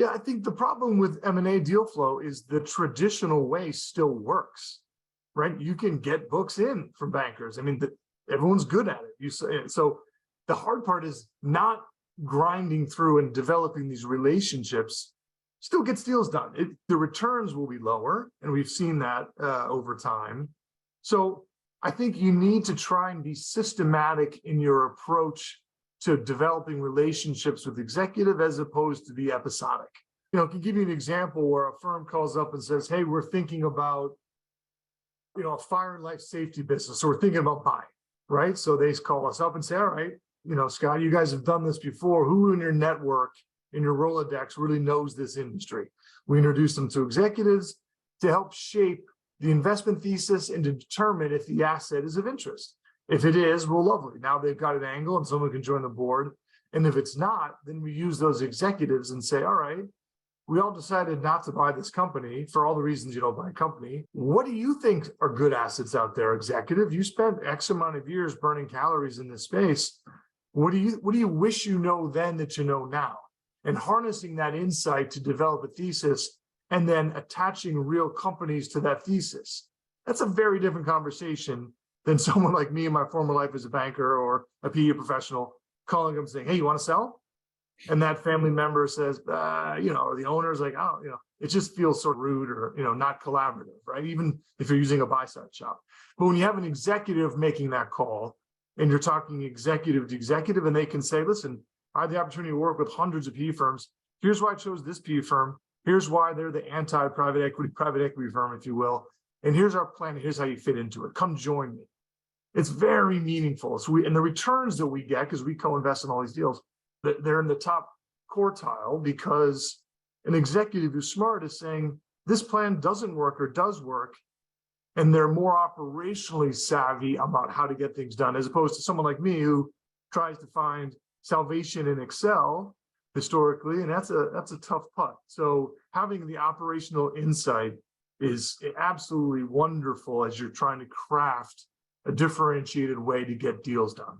Yeah, I think the problem with M&A deal flow is the traditional way still works, right? You can get books in from bankers. I mean, everyone's good at it. So the hard part is not grinding through and developing these relationships. Still gets deals done. The returns will be lower, and we've seen that over time. So I think you need to try and be systematic in your approach to developing relationships with executive as opposed to be episodic. I can give you an example where a firm calls up and says, hey, we're thinking about, a fire and life safety business. So we're thinking about buying, right? So they call us up and say, all right, Scott, you guys have done this before. Who in your network, in your Rolodex really knows this industry? We introduce them to executives to help shape the investment thesis and to determine if the asset is of interest. If it is, well, lovely. Now they've got an angle and someone can join the board. And if it's not, then we use those executives and say, all right, we all decided not to buy this company for all the reasons you don't buy a company. What do you think are good assets out there, executive? You spent X amount of years burning calories in this space. What do you wish you know then that you know now? And harnessing that insight to develop a thesis and then attaching real companies to that thesis. That's a very different conversation than someone like me in my former life as a banker or a PE professional calling them saying, hey, you want to sell? And that family member says, or the owner's like, oh, it just feels sort of rude or, not collaborative, right? Even if you're using a buy-side shop. But when you have an executive making that call and you're talking executive to executive and they can say, listen, I had the opportunity to work with hundreds of PE firms. Here's why I chose this PE firm. Here's why they're the anti-private equity firm, if you will. And here's our plan. Here's how you fit into it. Come join me. It's very meaningful. And the returns that we get, because we co-invest in all these deals, they're in the top quartile because an executive who's smart is saying, this plan doesn't work or does work. And they're more operationally savvy about how to get things done, as opposed to someone like me who tries to find salvation in Excel historically, and that's a tough putt. So having the operational insight is absolutely wonderful as you're trying to craft a differentiated way to get deals done.